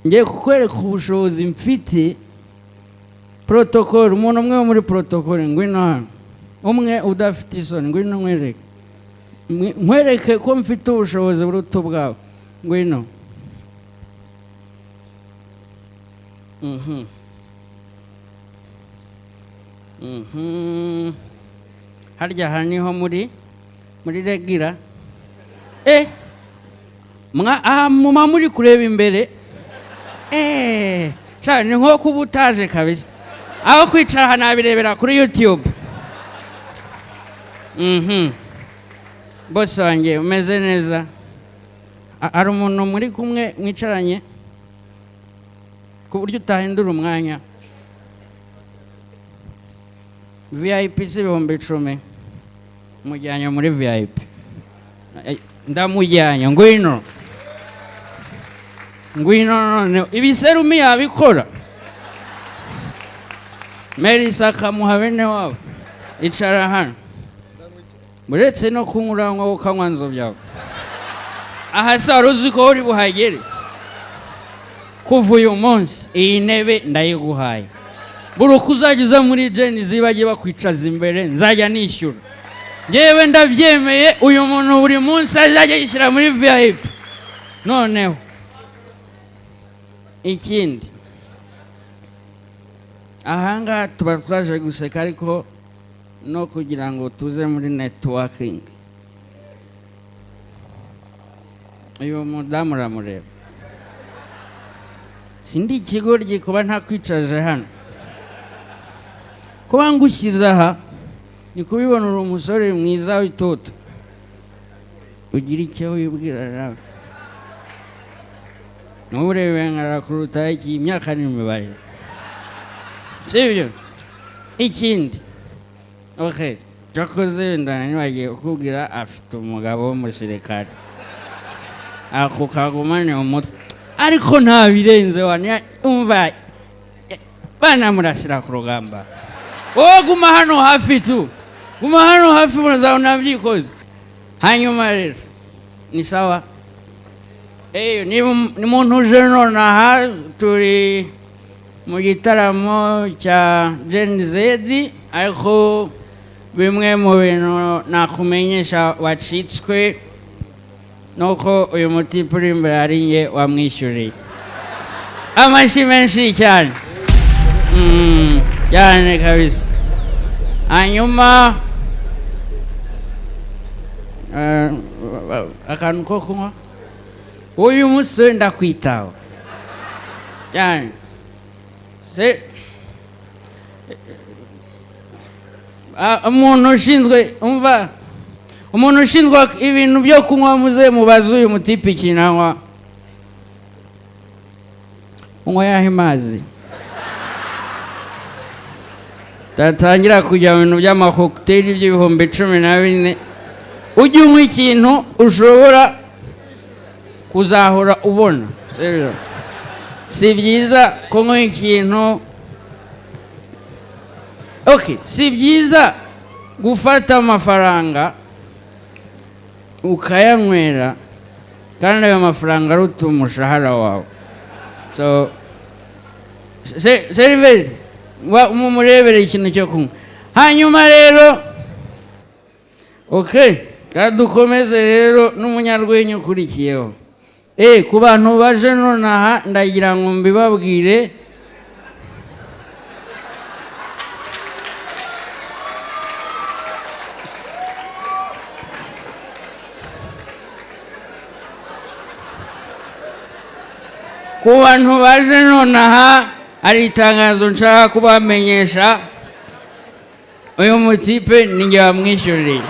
ngiye kukwereka ubushobozi mfite. Protocol, umuntu umwe muri protocol ngwino hano, umwe udafite isoni ngwino nkwereke ko mfite ubushobozi buruta bwawe. Ngwino. Harya haniho muri regira. Muma muri kureba imbere. Ni nko kuba utaje kabisa. Aho kwicara hanabirebera kuri YouTube. Boss wanjye umeze neza? Ari umuntu muri kumwe mwicaranye ku buryo utahindura umwanya? VIP si 10,000 mujyanye muri VIP. Ndamujyanye ngwino none ibiserumi yabikora. Melissa kamuha bene wabo. Icara hano. Muretse no kunguranwa ukanywanzo byawe. Aha se waruzi ko uri buhagere. Kuva uyu munsi iyi ntebe ndayiguhaye. Buruko uzagiza muri jeni zibagiye bakwicaza imbere nzajya nishyura. Ngewe ndabyemeye uyu muntu buri munsi azajya yishyira muri VIP. Noneho ikindi ahanga tuba twaje guseka ariko no kugira ngo tuze muri networking. Uyu mudamu ramureba. Sindi ikigoryi kuba ntakwicaje hano. Kuba ngushyize aha ni kubibona uri umusore mwiza w'itoto. Ugira icyo wibwira nawe. Nurebe nkarakuruta iki imyaka n'imibare. Sibyo? Ikindi. Okay, cyakoze ndana nibagiye kukubwira afite umugabo w'umusirikare. Ako kagumane umutwe. Ariko nta birenze wane umva bana murasira ku rugamba. Guma hano hafi tu. Guma hano hafi muzabona byikoze. Hanyuma rero ni sawa. Ni muntu uje none aha turi mu gitaramo cya Gen Z, ariko bimwe mu bintu nakumenyesha wacitswe nuko uyu mutipe uri imbere ari nge wamwishyuriye. Amashyi menshi cyane. Cyane kabisa. Hanyuma akantu ko kunywa. Uyu musore ndakwitaho cyane. Umuntu ushinzwe umva, umuntu ushinzwe ibintu byo kunywa muze mubaze uyu mutipe ikinanywa. Unywa yahe mazi? Tatangira kujya mu bintu by'amakokuteri by'ibihumbi 14. Ujye unywa ikintu ushobora kuzahora ubona. Si byiza kunywa ikintu. Okay, si byiza gufata amafaranga ukayanywera kandi ayo mafaranga aruta umushahara wawe. So seriveri umurebere ikintu cyo kunywa. Hanyuma rero okay, kadukomeze rero n'umunyarwenya ukurikiyeho. Ku bantu baje none aha ndagira ngo mbibabwire. Ku bantu baje none aha ari itangazo nshaka kubamenyesha. Uyu mutipe ninjye wamwishyuriye.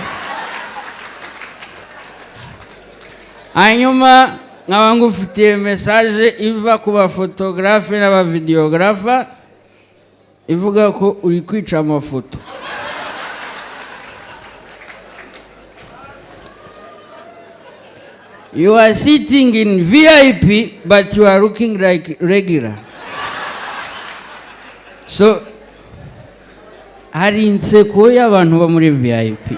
Hanyuma nkaba ngufitiye message iva ku bafotografe n'abavideografa ivuga ko uri kwica amafoto. You are sitting in VIP but you are looking like regular. So hari inseko y'abantu ba muri VIP.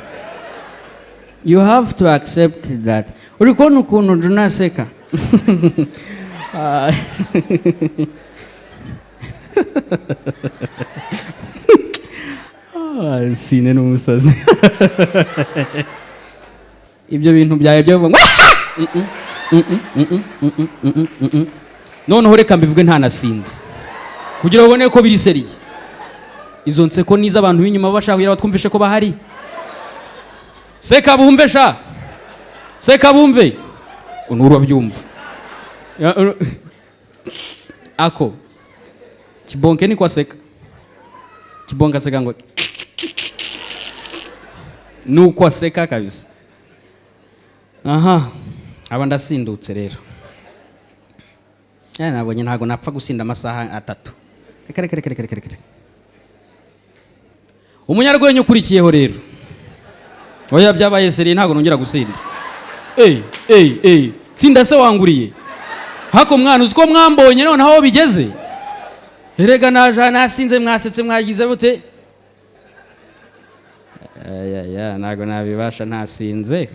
You have to accept that. Uri kubona ukuntu unaseka. Sine n'umusazi. Ibyo bintu byaye byo ngo noneho reka mbivuge nta nasinze kugira ubone ko biri seriye. Izo nseko niza abantu b'inyuma bashaka kugira batwumvishe ko bahari. Seka bumve sha. Seka bumve. Unuru babyumva. Ako. Kibonke ni kwa seka. Kibonka seka ngo. Nuko aseka kabisa. Aha. Aba ndasindutse rero. Nabonye ntago napfa gusinda amasaha 3. Reka. Umunyarwenya ukurikiyeho rero. Oya byabaye seri ntago nongera gusinda. Sinda se wanguriye. Hako mwana uziko mwambonye none aho bigeze. Erega naje nasinze mwasetse mwagize bute? Ntago nabibasha ntasinze.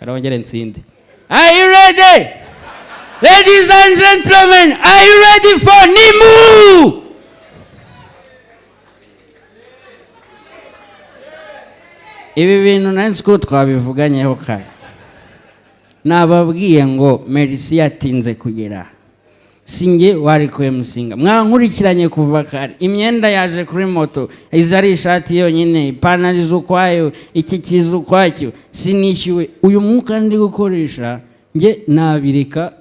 Arongere nsinde. Are you ready? Ladies and gentlemen, are you ready for Nimu? Ibi bintu nansi ko twabivuganyeho kare. Nababwiye ngo Merci yatinze kugera. Singe wari kwemusinga. Mwankurikiranye kuva kare. Imyenda yaje kuri moto. Izari ishati yonyine, ipantaro z'ukwayo, iki kizu kwacyo. Sinishyuwe. Uyu mwuka ndi gukoresha nge nabireka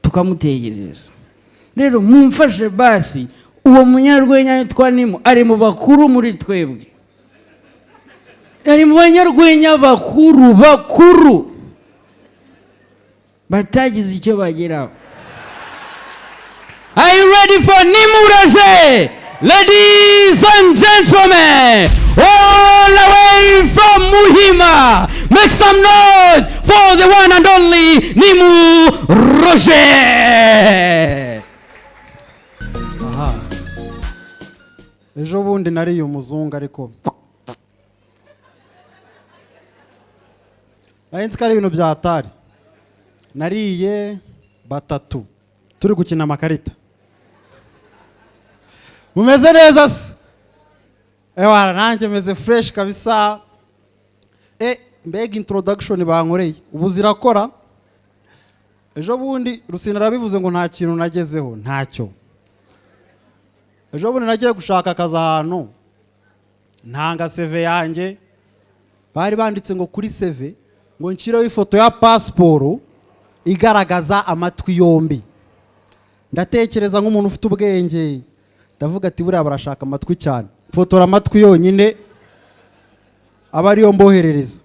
tukamutegereza. Rero mumfashe basi uwo munyarwenya yitwa Nimu ari mu bakuru muri twebwe. Ari mu banyarwenya bakuru batagize icyo bageraho. Are you ready for Nimu Raje? Ladies and gentlemen, all the way from Muhima, make some noise for the one and only Nimu Raje. Aha. Ejo bundi nariye umuzungu ariko nzi ko ari ibintu byatari. Nariye batatu turi gukina amakarita. Mumeze neza se? Ewa nanjye meze fresh kabisa. Mbega introduction bankoreye ubu zirakora. Ejo bundi Rusine arabivuze ngo nta kintu nagezeho ntacyo. Ejo bundi nagiye gushaka akazi ahantu ntanga CV yanjye bari banditse ngo kuri CV ngo nshyireho ifoto ya passport igaragaza amatwi yombi. Ndatekereza nk'umuntu ufite ubwenge ndavuga ati buriya barashaka amatwi cyane, fotora amatwi yonyine aba ariyo mboherereza.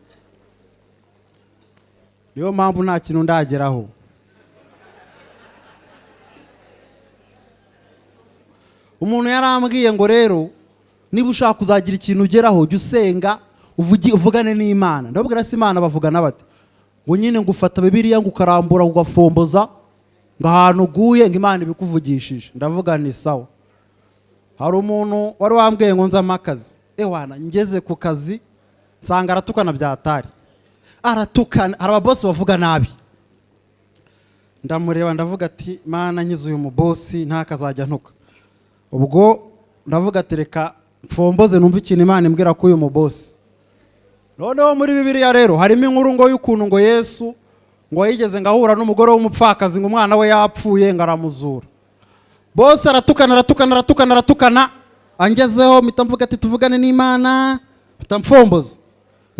Niyo mpamvu nta kintu ndageraho. Umuntu yarambwiye ngo rero niba ushaka kuzagira ikintu ugeraho jya usenga uvugane n'Imana. Ndababwira se Imana bavugana bate? Ngo nyine ngufata Bibiliya ngo ukarambura ugafomboza ngo ahantu uguye ngo Imana ibikuvugishije. Ndavuga ni sawa. Hari umuntu wari wambwiye ngo nzama akazi. Ewana ngeze ku kazi nsanga aratukana byatari. Aratukana, hari ababosi bavuga nabi. Ndamureba ndavuga ati Mana nyize uyu mubosi nta kazajya ntuka. Ubwo ndavuga ati reka mfomboze numva ikintu Imana imbwira ko uyu mubosi. Noneho muri Bibiliya rero harimo inkuru ngo y'ukuntu ngo Yesu ngo yigeze ngahura n'umugore w'umupfakazi ngo umwana we yapfuye ngaramuzura. Bosi aratukana angezeho mpita mvuga ati tuvugane n'Imana mpita mfomboza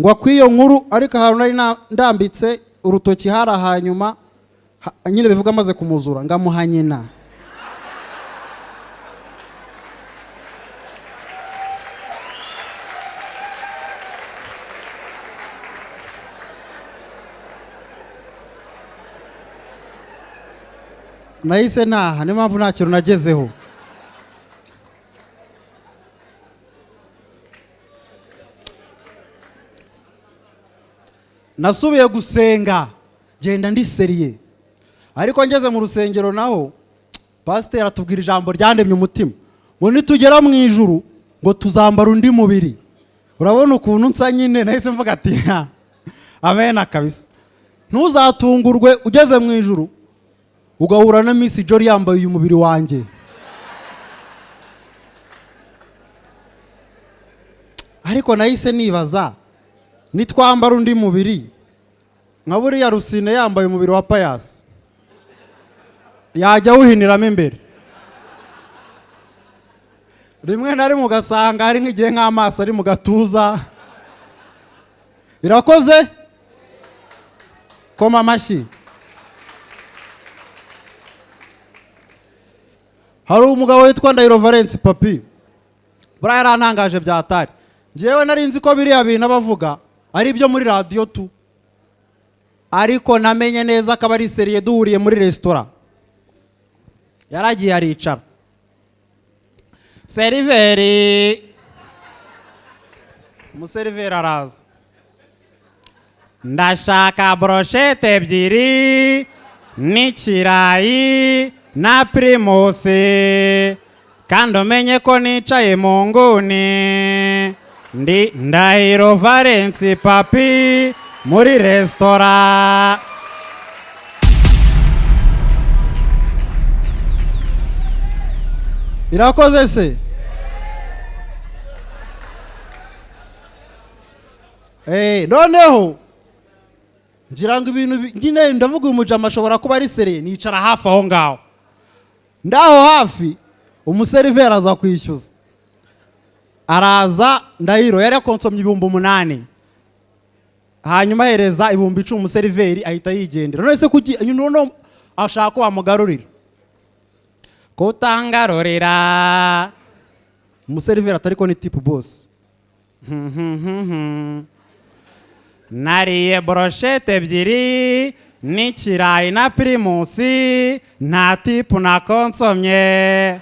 ngo akwiyo nkuru ariko ahantu nari ndambitse urutoki hara hanyuma nyine bivuga amaze kumuzura ngamuha nyina. Nahise naha niyo mpamvu nta kintu nagezeho. Nasubiye gusenga genda ndi seriye ariko ngeze mu rusengero naho pastor atubwira ijambo ryandemye umutima ngo nitugera mu ijuru ngo tuzambara undi mubiri. Urabona ukuntu nsa nyine nahise mvuga ati amen kabisa. Ntuzatungurwe ugeze mu ijuru ugahura na Miss Jory yambaye uyu mubiri wanjye. Ariko nahise nibaza nitwambara undi mubiri nka buriya Rusine yambaye umubiri wa Payasi yajya wuhiniramo imbere. Rimwe na rimwe ugasanga hari nk'igihe nk'amaso ari mu gatuza. Irakoze koma amashyi. Hari umugabo witwa Ndahiro Valence Papi, buriya yarantangaje byatari. Njyewe nari nzi ko biriya bintu abavuga ari ibyo muri radio tu, ariko namenye neza ko abari seriye duhuriye muri restaurant. Yaragiye aricara, seriveri, umuseriveri araza, ndashaka brochette ebyiri n'ikirayi na primusi, kandi umenye ko nicaye mu nguni. Ndi Ndahiro Valence Papi muri restaurant. Irakoze se? Noneho ngira ngo ibintu nyine ndavuga uyu mujama ashobora kuba ari seriye, nicara hafi aho ngaho. Ndaho hafi umuseriveri aza kwishyuza. Araza Ndahiro yari yakonsomye 8,000. Hanyuma hereza 10,000 umuseriveri ahita yigendera. None se kuki none ashaka ko bamugarurira? Kutangarurira. Umuseriveri atariko ni type boss. Nariye brochette ebyiri n'ikirayi na primusi, nta type nakonsomye.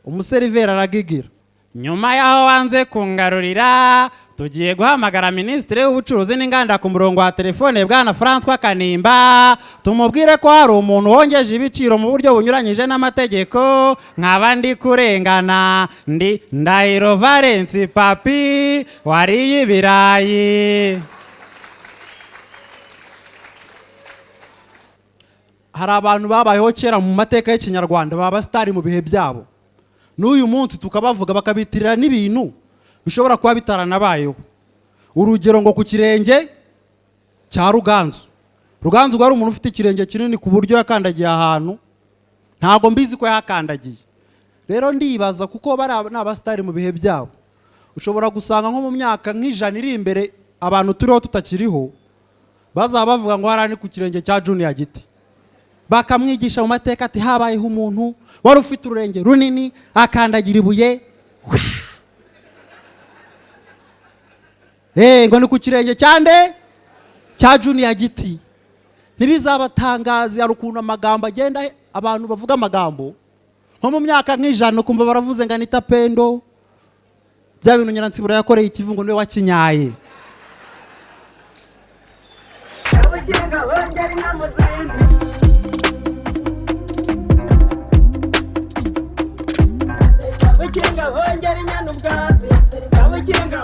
Umuseriveri aragigira. Nyuma yaho wanze kungarurira, tugiye guhamagara Minisitiri w'Ubucuruzi n'Inganda ku murongo wa telefone bwana François Kanimba, tumubwire ko hari umuntu wongeje ibiciro mu buryo bunyuranyije n'amategeko, nk'abandi kurengana. Ndi Ndahiro Valence Papi wariye ibirayi. Hari abantu babayeho kera mu mateka y'Ikinyarwanda baba star mu bihe byabo, n'uyu munsi tukabavuga bakabitirira n'ibintu bishobora kuba bitaranabayeho. Urugero ngo ku kirenge cya Ruganzu. Ruganzu wari umuntu ufite ikirenge kinini ku buryo yakandagiye ahantu ntago mbizi ko yakandagiye. Rero ndibaza kuko bari n'abastari mu bihe byabo, ushobora gusanga nko mu myaka nk'ijana iri imbere abantu turiho tutakiriho bazaba bavuga ngo harani ku kirenge cya Junior Giti, bakamwigisha mu mateka ati habayeho umuntu wari ufite ururenge runini akandagira ibuye. Ngo ni ku kirenge cyande cya Junior Giti. Ntibizabatangaze hari ukuntu amagambo agenda, abantu bavuga amagambo nko mu myaka nk'ijana ukumva baravuze ngo Anita Pendo, bya bintu Nyiransibura yakoreye ikivungo niwe wakinyaye. Kabukinga hongera inyana ubwatsi, kabukinga